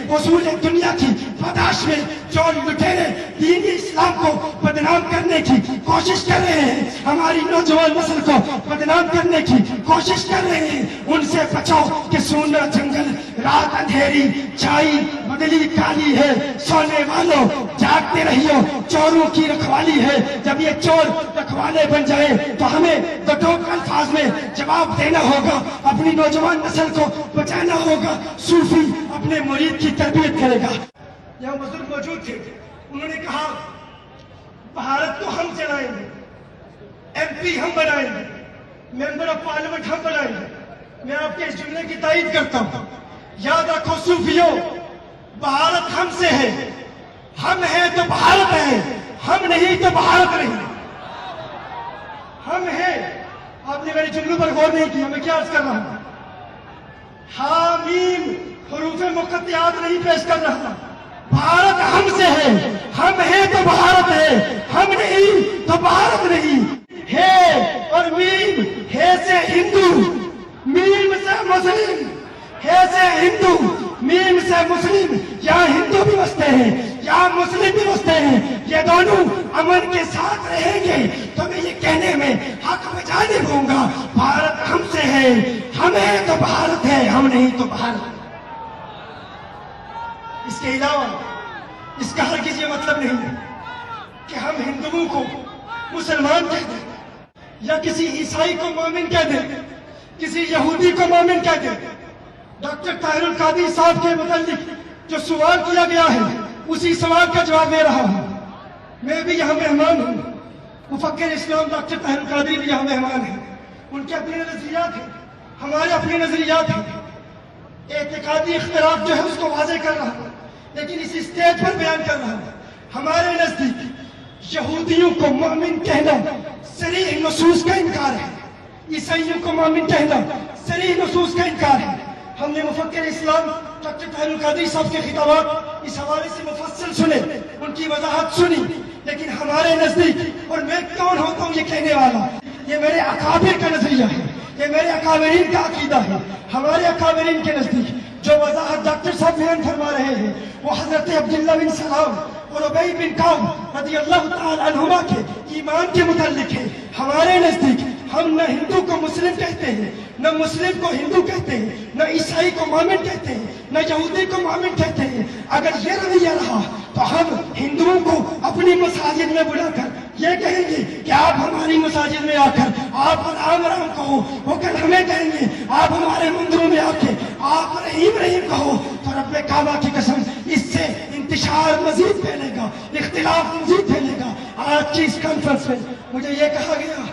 उसूल दुनिया की पदाश में जो लुटेरे दीन इस्लाम को बदनाम करने की कोशिश कर रहे हैं, हमारी नौजवान नस्ल को बदनाम करने की कोशिश कर रहे हैं, उनसे बचाओ कि सोना जंगल रात अंधेरी छाई बदली काली है, सोने वालों जागते रहियो चोरों की रखवाली है। जब ये चोर रखवाले बन जाए तो हमें कठोर अल्फाज में जवाब देना होगा, अपनी नौजवान नस्ल को बचाना होगा। सूफी अपने मुरीद की तरबियत करेगा। यहाँ बुजुर्ग मौजूद थे, उन्होंने कहा भारत को हम चलाएंगे, एमपी हम बनाएंगे, मेंबर ऑफ पार्लियामेंट हम बनाएंगे। मैं आपके इस जुमले की तायीद करता हूं। याद रखो सूफियों, भारत हमसे है, हम हैं तो भारत है, हम नहीं तो भारत नहीं। हम हैं। आपने मेरे जुमलों पर गौर नहीं किया, मैं क्या अर्ज कर रहा हूं? हामीम हुरूफे मुक़त्तियात नहीं पेश कर रहा। भारत हमसे है, हम हैं तो भारत है, हम नहीं तो भारत नहीं। है और मीम, है से हिंदू, मीम से मुस्लिम, है से हिंदू, मीम से मुस्लिम। यहाँ हिंदू भी बसते हैं, यहाँ मुस्लिम भी बसते हैं, ये दोनों अमन के साथ रहेंगे। तो मैं ये कहने में हक बजा नहीं दूंगा, भारत हमसे है, हम हैं तो भारत है, हम नहीं तो भारत। इसके अलावा इसका हरगिज़ ये मतलब नहीं है कि हम हिंदुओं को मुसलमान कह दें या किसी ईसाई को मोमिन कह दें, किसी यहूदी को मोमिन कह दें। डॉक्टर ताहिरुल कादरी साहब के मुतालिक जो सवाल किया गया है, उसी सवाल का जवाब दे रहा हूं। मैं भी यहाँ मेहमान हूँ, मुफक्किर इस्लाम डॉक्टर ताहिरुल कादरी भी यहाँ मेहमान हैं। उनके अपने नजरियात हैं, हमारे अपने नजरियात हैं। एतकादी इख्तिलाफ जो है उसको वाज़ेह कर रहा हूँ, लेकिन इस स्टेज पर बयान कर रहा हूँ। हमारे नजदीक यहूदियों को मोमिन कहना सरीह नसूस का इनकार है, ईसाइयों को मोमिन कहना सरीह नसूस का इनकार है। हमने मुफक्किर इस्लाम डॉक्टर ताहिरुल कादरी साहब के खिताबात इस हवाले से मुफस्सल सुने, उनकी वजाहत सुनी, लेकिन हमारे नजदीक, और मैं कौन होता हूँ ये कहने वाला, ये मेरे अकाबिर का नजरिया है, ये मेरे अकाबिरीन का अकीदा है। हमारे अकाबिरीन के नजदीक जो वजाहत डॉक्टर साहब बयान फरमा रहे हैं, वो हजरत अब्दुल्लाह बिन सलाम और उबई बिन काब रज़ियल्लाहु तआला अन्हुमा के ईमान के मुताल्लिक है। हमारे नजदीक हम न हिंदू को मुस्लिम कहते हैं, न मुस्लिम को हिंदू कहते हैं, न ईसाई को मोमिन कहते हैं, न यहूदी को मोमिन कहते हैं। अगर ये रवैया रहा तो हम हिंदुओं को अपनी मसाजिद में बुलाकर ये कहेंगे कि आप हमारी मसाजिद में आकर आप राम राम कहो, वो कल हमें कहेंगे आप हमारे मंदिरों में आके आप रहीम रहीम कहो। तो रब्बे काबा की कसम, इससे इंतशार मजीद फैलेगा, इख्तिलाफ मजीद फैलेगा। आज की इस कॉन्फ्रेंस में मुझे ये कहा गया,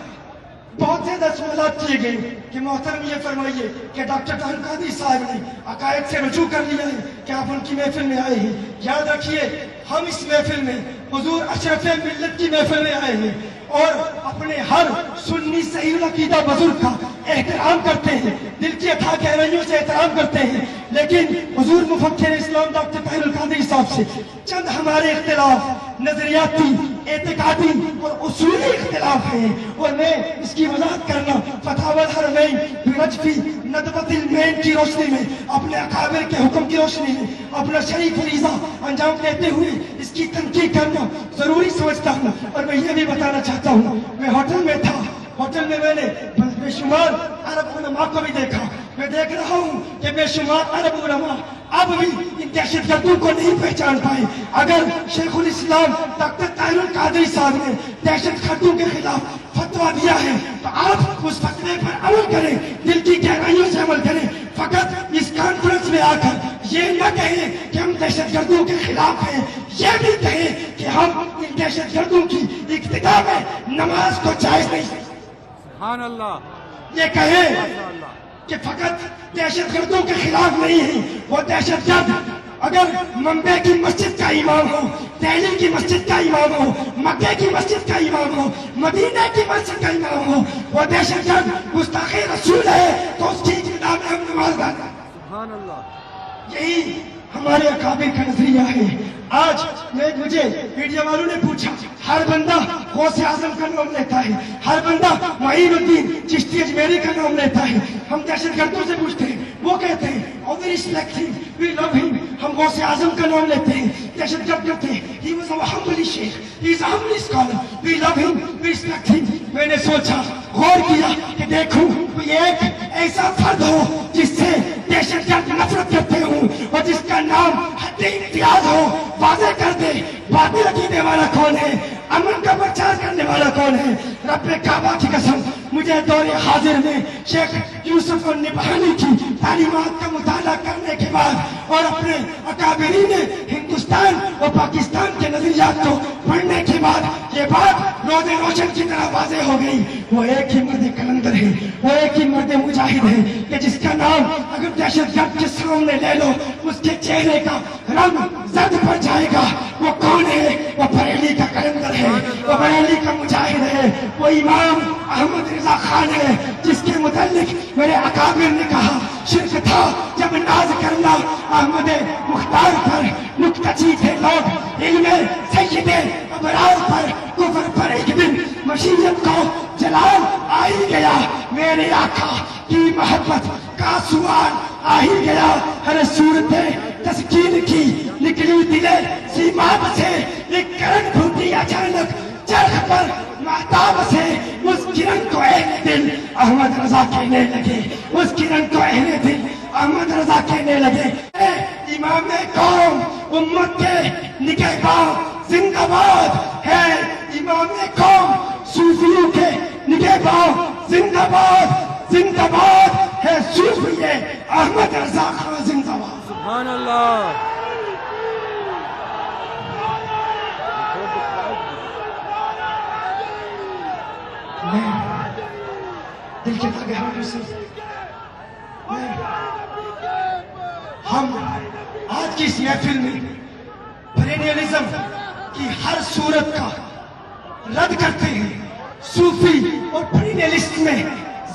बहुत ज्यादा सवालात किए गए कि मोहतरम ये फरमाइए कि डॉक्टर ताहिरुल कादरी साहब ने अकायद से रुजू कर लिया है कि आप उनकी महफिल में आए हैं। याद रखिए, हम इस महफिल में हुजूर अशरफ मिल्लत की महफिल में आए हैं और अपने हर सुन्नी सही अकीदा बुजुर्ग का एहतराम करते हैं, दिल की अथाह गहराइयों से एहतराम करते हैं। लेकिन हुजूर मुफक्किर इस्लाम डॉक्टर ताहिरुल कादरी साहब से चंद हमारे इख्तिलाफ नजरियाती, एतकादी और उसूली इख्तिलाफ है, और मैं इसकी वजाहत करना फतावल हरमैन बिनजफी नदवतिल मैन की रोशनी में, अपने अकाबिर के हुक्म की रोशनी में अपना शरीफ फरीज़ा अंजाम देते हुए इसकी तनकीद करना जरूरी समझता हूँ। और मैं ये भी बताना चाहता हूँ, मैं होटल में था, होटल में मैंने बेशुमार अरब उलमा को भी देखा। मैं देख रहा हूँ कि बेशुमार अरब उलमा अब भी इन दहशतगर्दों को नहीं पहचान पाए। अगर शेखुल इस्लाम डॉक्टर ताहिरुल कादरी साहब ने दहशतगर्दों के खिलाफ फतवा दिया है तो आप उस फतवे पर अमल करें, दिल की गहराइयों से अमल करें। फकत इस कॉन्फ्रेंस में आकर ये न कहें कि हम दहशतगर्दों के खिलाफ हैं, ये भी कहें कि हम इन दहशतगर्दों की इक्तिदा में नमाज को जायज नहीं। सुभान अल्लाह। ये कहें कि फकत दहशतगर्दों के खिलाफ नहीं है, वो दहशतगर्द अगर मुंबई की मस्जिद का इमाम हो, दिल्ली की मस्जिद का इमाम हो, मक्के की मस्जिद का इमाम हो, मदीना की मस्जिद का इमाम हो, वो दहशतगर्द गुस्ताखे रसूल है, तो उसकी इक्तिदा में हम नमाज गाना। सुभान अल्लाह। यही हमारे अकाबिर का नजरिया है। आज मुझे मीडिया वालों ने पूछा, हर बंदा गौसे आजम का नाम लेता है, हर बंदा मोइनुद्दीन चिश्ती अजमेरी का नाम लेता है। हम दहशतगर्दों से पूछते हैं, वो कहते हैं we respect him, we love him, ہم غوث اعظم کا نام لیتے ہیں دہشت گرد کرتے ہیں. He was a humble sheikh. He is a humble scholar. We love him. We respect him. میں نے سوچا غور کیا کہ دیکھوں کوئی ایک ایسا فرد ہو جس سے دہشت گرد نفرت کرتے ہوں اور جس کا نام حد امتیاز ہو. واضح کر دے باطل عقیدے والا کون ہے, امن کا پرچار کرنے والا کون ہے. رب کعبہ کی قسم مجھے دور حاضر میں شیخ یوسف النبہانی کی تعلیمات کا مطالعہ کرنے کے بعد اور اپنے اکابرین ہندوستان اور پاکستان کے نظریات کو پڑھنے کے بعد یہ بات روز روشن کی طرح واضح ہو گئی. وہ ایک ہی مرد کلندر ہے, وہ ایک ہی مرد مجاہد ہے کہ جس کا نام اگر دہشت گرد کے سامنے لے لو اس کے چہرے کا رنگ زرد پڑ جائے گا. وہ کون ہے؟ وہ بریلی کا کلندر ہے, وہ بریلی کا مجاہد ہے, وہ امام احمد رضا خان ہے جس کے متعلق میرے اکابر نے کہا شرک تھا جب ناز کرنا احمد مختار پر, نکتہ چی تھے لوگ علم سید ابرار پر, کفر پر ایک دن مشیت کو جلال آ ہی گیا. میرے آقا کی محبت کا سوال آ ہی گیا. ہر صورت تسکین کی نکلی دلے سیماب سے ایک کرن پھوٹی اچانک چرخ پر مہتاب سے. اس کرن کو اہل دل احمد رضا کہنے لگے, اس کرن کو اہل دل احمد رضا کہنے لگے اے امام قوم امت کے نگہباں زندہ باد ہے. امام قوم صوفیوں کے نگہباں زندہ باد, زندہ باد ہے صوفی احمد رضا خان زندہ باد. سبحان اللہ. دل کے گہرائیوں سے ہم آج کی اس محفل میں پرینیلزم کی ہر صورت کا رد کرتے ہیں. صوفی اور پرینیلسٹ میں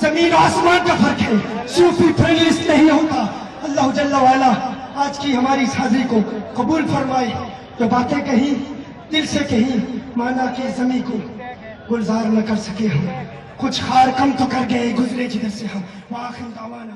زمین و آسمان کا فرق ہے. صوفی پرینیلسٹ نہیں ہوتا. اللہ جل وعلا آج کی ہماری اس حاضری کو قبول فرمائے. جو باتیں کہیں دل سے کہیں مانا کہ زمین کو گلزار نہ کر سکے ہم, کچھ خار کم تو کر گئے گزرے جدھر سے ہم. وآخر دعوانا